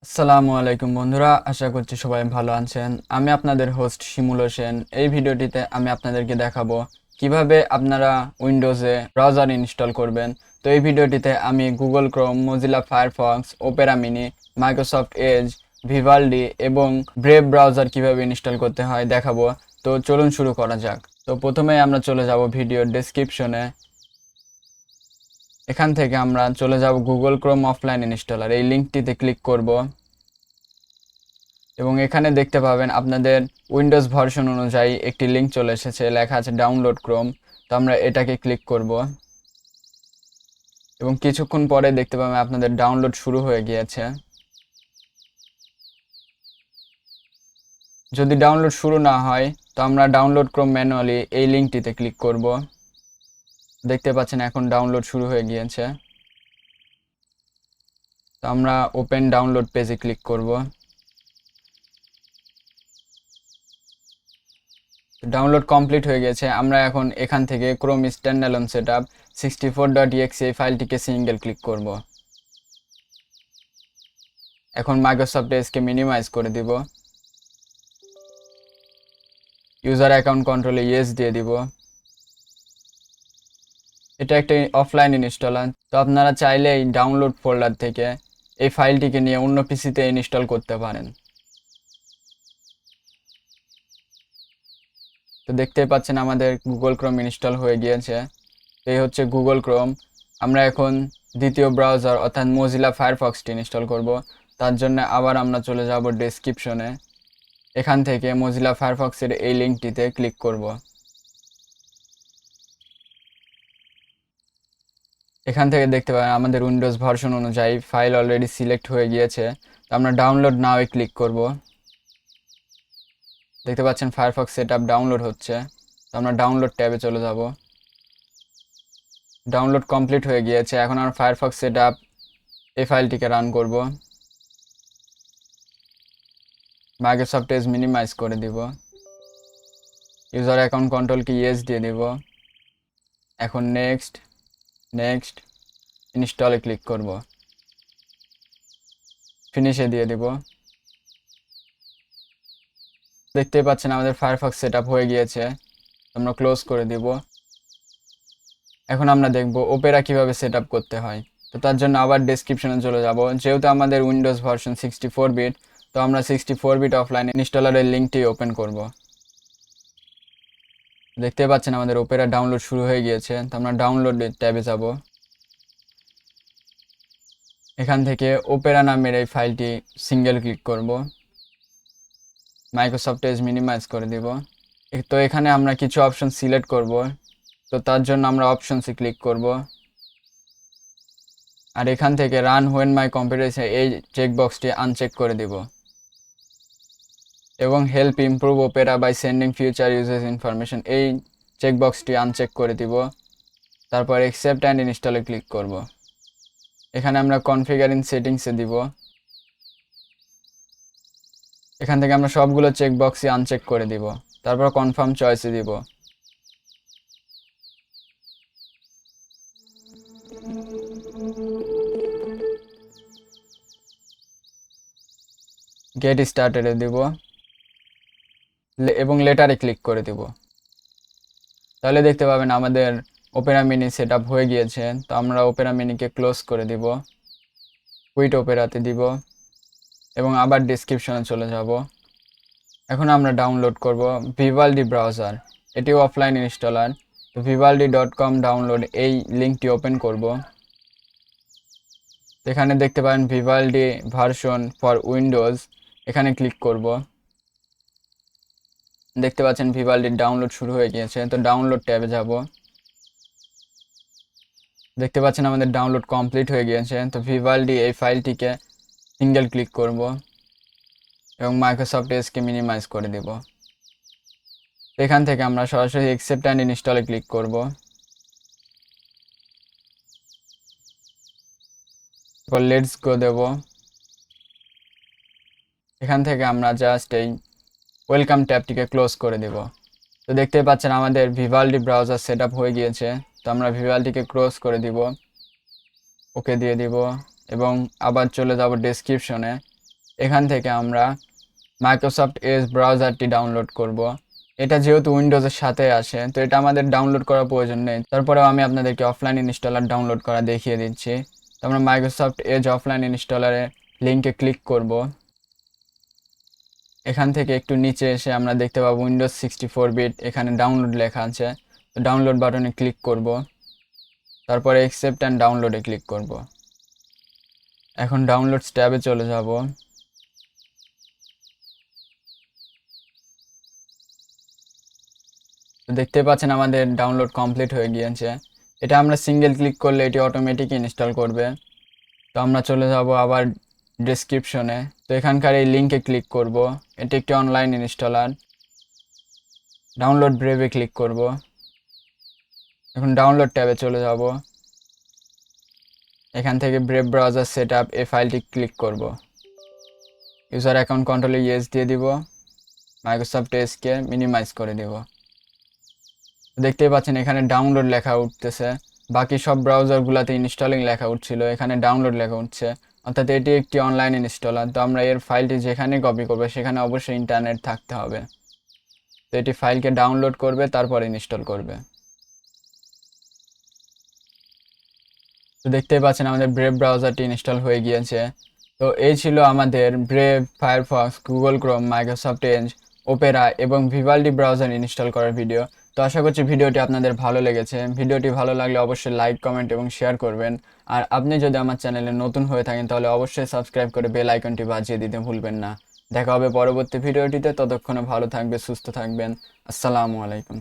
আসসালামু আলাইকুম বন্ধুরা, আশা করছি সবাই ভালো আছেন। আমি আপনাদের হোস্ট শিমুল হোসেন। এই ভিডিওটিতে আমি আপনাদেরকে দেখাবো কিভাবে আপনারা উইন্ডোজে ব্রাউজার ইনস্টল করবেন। তো এই ভিডিওটিতে আমি Google Chrome, Mozilla Firefox, Opera mini, Microsoft Edge, ভিভালডি এবং ব্রেভ ব্রাউজার কিভাবে ইনস্টল করতে হয় দেখাবো। তো চলুন শুরু করা যাক। তো প্রথমে আমরা চলে যাব ভিডিওর ডেসক্রিপশনে। এখান থেকে আমরা চলে যাব গুগল ক্রোম অফলাইন ইনস্টলার, এই লিঙ্কটিতে ক্লিক করব এবং এখানে দেখতে পাবেন আপনাদের উইন্ডোজ ভার্সন অনুযায়ী একটি লিঙ্ক চলে এসেছে, লেখা আছে ডাউনলোড ক্রোম। তো আমরা এটাকে ক্লিক করব এবং কিছুক্ষণ পরে দেখতে পাবেন আপনাদের ডাউনলোড শুরু হয়ে গিয়েছে। যদি ডাউনলোড শুরু না হয় তো আমরা ডাউনলোড ক্রোম ম্যানুয়ালি এই লিঙ্কটিতে ক্লিক করব। দেখতে পাচ্ছেন এখন ডাউনলোড শুরু হয়ে গিয়েছে। তো আমরা ওপেন ডাউনলোড পেজে ক্লিক করব। ডাউনলোড কমপ্লিট হয়ে গেছে। আমরা এখন এখান থেকে ক্রোম স্ট্যান্ডঅ্যালোন সেটআপ 64.exe এই ফাইলটিকে সিঙ্গেল ক্লিক করব। এখন মাইক্রোসফট এজকে মিনিমাইজ করে দিব। ইউজার অ্যাকাউন্ট কন্ট্রোলে ইয়েস দিয়ে দিব। এটা একটা অফলাইন ইনস্টলার। তো আপনারা চাইলে এই ডাউনলোড ফোল্ডার থেকে এই ফাইলটিকে নিয়ে অন্য পিসিতে ইনস্টল করতে পারেন। তো দেখতেই পাচ্ছেন আমাদের গুগল ক্রোম ইনস্টল হয়ে গিয়েছে। তো এই হচ্ছে গুগল ক্রোম। আমরা এখন দ্বিতীয় ব্রাউজার অর্থাৎ মজিলা ফায়ারফক্সটি ইনস্টল করব। তার জন্য আবার আমরা চলে যাব ডেসক্রিপশনে। এখান থেকে মজিলা ফায়ারফক্সের এই লিঙ্কটিতে ক্লিক করব। এখান থেকে দেখতে পাবেন আমাদের উইন্ডোজ ভার্সন অনুযায়ী ফাইল অলরেডি সিলেক্ট হয়ে গিয়েছে। তো আমরা ডাউনলোড নাও এ ক্লিক করব। দেখতে পাচ্ছেন ফায়ারফক্স সেটআপ ডাউনলোড হচ্ছে। তো আমরা ডাউনলোড ট্যাবে চলে যাব। ডাউনলোড কমপ্লিট হয়ে গিয়েছে। এখন আমরা ফায়ারফক্স সেটআপ এই ফাইলটিকে রান করব। মাইক্রোসফট এজ মিনিমাইজ করে দিব। ইউজার অ্যাকাউন্ট কন্ট্রোলকে ইয়েস দিয়ে দিব। এখন নেক্সট নেক্সট ইনস্টলে ক্লিক করব। ফিনিশে দিয়ে দিব। দেখতেই পাচ্ছেন আমাদের ফায়ারফক্স সেটআপ হয়ে গিয়েছে। আমরা ক্লোজ করে দিব। এখন আমরা দেখব ওপেরা কিভাবে সেটআপ করতে হয়। তো তার জন্য আবার ডেসক্রিপশনে চলে যাব। যেহেতু আমাদের উইন্ডোজ ভার্সন 64 বিট, তো আমরা 64 বিট অফলাইন ইনস্টলারের লিঙ্কটি ওপেন করব। দেখতে পাচ্ছেন আমাদের ওপেরা ডাউনলোড শুরু হয়ে গিয়েছে। তো আমরা ডাউনলোড ট্যাবে যাব। এখান থেকে ওপেরা নামের এই ফাইলটি সিঙ্গেল ক্লিক করব। মাইক্রোসফট এজ মিনিমাইজ করে দিব। তো এখানে আমরা কিছু অপশন সিলেক্ট করব। তো তার জন্য আমরা অপশনসে ক্লিক করব। আর এখান থেকে রান হোয়েন মাই কম্পিউটার এই চেকবক্সটি আনচেক করে দিব এবং help improve Opera by sending future usages information এই চেকবক্সটি আনচেক করে দিব। তারপর অ্যাকসেপ্ট অ্যান্ড ইনস্টলে ক্লিক করব। এখানে আমরা কনফিগারিং সেটিংসে দিব। এখান থেকে আমরা সবগুলো চেকবক্সই আনচেক করে দিব। তারপর কনফার্ম চয়েসে দিব। গেট স্টার্টেডে দিব এবং লেটারে ক্লিক করে দিব। তাহলে দেখতে পাবেন আমাদের ওপেরা মিনি সেটআপ হয়ে গিয়েছে। তো আমরা ওপেরা মিনিকে ক্লোজ করে দিব, কুইট ওপেরাতে দিব এবং আবার ডেসক্রিপশনে চলে যাব। এখন আমরা ডাউনলোড করব ভিভালডি ব্রাউজার। এটিও অফলাইন ইনস্টলার। তো vivaldi.com ডাউনলোড এই লিঙ্কটি ওপেন করব। এখানে দেখতে পাবেন ভিভালডি ভার্সন ফর উইন্ডোজ, এখানে ক্লিক করব। দেখতে পাচ্ছেন ভিভালডির ডাউনলোড শুরু হয়ে গিয়েছে। তো ডাউনলোড ট্যাবে যাব। দেখতে পাচ্ছেন আমাদের ডাউনলোড কমপ্লিট হয়ে গিয়েছে। তো ভিভালডি এই ফাইলটিকে সিঙ্গেল ক্লিক করব এবং মাইক্রোসফট এজকে মিনিমাইজ করে দিব। এখান থেকে আমরা সরাসরি অ্যাকসেপ্ট অ্যান্ড ইনস্টলে ক্লিক করব। এরপর লেটস গো দেব। এখান থেকে আমরা জাস্ট এই ওয়েলকাম ট্যাবটিকে ক্লোজ করে দেব। তো দেখতে পাচ্ছেন আমাদের ভিভালডি ব্রাউজার সেটআপ হয়ে গিয়েছে। তো আমরা ভিভালডিকে ক্লোজ করে দিব, ওকে দিয়ে দিব এবং আবার চলে যাব ডেসক্রিপশনে। এখান থেকে আমরা মাইক্রোসফট এজ ব্রাউজারটি ডাউনলোড করব। এটা যেহেতু উইন্ডোজের সাথে আসে, তো এটা আমাদের ডাউনলোড করার প্রয়োজন নেই। তারপরেও আমি আপনাদেরকে অফলাইন ইনস্টলার ডাউনলোড করা দেখিয়ে দিচ্ছি। তো আমরা মাইক্রোসফট এজ অফলাইন ইনস্টলারে লিঙ্কে ক্লিক করব। এখান থেকে একটু নিচে এসে আমরা দেখতে পাবো উইন্ডোজ 64 বিট, এখানে ডাউনলোড লেখা আছে। তো ডাউনলোড বাটনে ক্লিক করব, তারপরে অ্যাকসেপ্ট অ্যান্ড ডাউনলোডে ক্লিক করব। এখন ডাউনলোডস ট্যাবে চলে যাব। তো দেখতে পাচ্ছেন আমাদের ডাউনলোড কমপ্লিট হয়ে গিয়েছে। এটা আমরা সিঙ্গেল ক্লিক করলে এটি অটোমেটিক ইনস্টল করবে। তো আমরা চলে যাব আবার ডেসক্রিপশনে। তো এখানকার এই লিঙ্কে ক্লিক করব। এটি একটি অনলাইন ইনস্টলার। ডাউনলোড ব্রেভে ক্লিক করব। এখন ডাউনলোড ট্যাবে চলে যাব। এখান থেকে ব্রেভ ব্রাউজার সেটআপ এই ফাইলটি ক্লিক করব। ইউজার অ্যাকাউন্ট কন্ট্রোলে ইয়েস দিয়ে দিব। মাইক্রোসফট এজকে মিনিমাইজ করে দিব। দেখতেই পাচ্ছেন এখানে ডাউনলোড লেখা উঠতেছে। বাকি সব ব্রাউজারগুলোতে ইনস্টলিং লেখা উঠছিল, এখানে ডাউনলোড লেখা উঠছে। অর্থাৎ এটি একটি অনলাইন ইনস্টলার। তো আমরা এর ফাইলটি যেখানে কপি করবো সেখানে অবশ্যই ইন্টারনেট থাকতে হবে। তো এটি ফাইলকে ডাউনলোড করবে, তারপর ইনস্টল করবে। তো দেখতেই পাচ্ছেন আমাদের ব্রেভ ব্রাউজারটি ইনস্টল হয়ে গিয়েছে। তো এই ছিল আমাদের brave, Firefox, Google Chrome, Microsoft Edge, Opera এবং ভিভাল্ডি ব্রাউজার ইনস্টল করার ভিডিও। তো আশা করছি ভিডিওটি আপনাদের ভালো লেগেছে। ভিডিওটি ভালো লাগলে অবশ্যই লাইক, কমেন্ট এবং শেয়ার করবেন। আর আপনি যদি আমার চ্যানেলে নতুন হয়ে থাকেন তাহলে অবশ্যই সাবস্ক্রাইব করে বেল আইকনটি বাজিয়ে দিতে ভুলবেন না। দেখা হবে পরবর্তী ভিডিওটিতে। ততক্ষণে ভালো থাকবে, সুস্থ থাকবেন। আসসালামু আলাইকুম।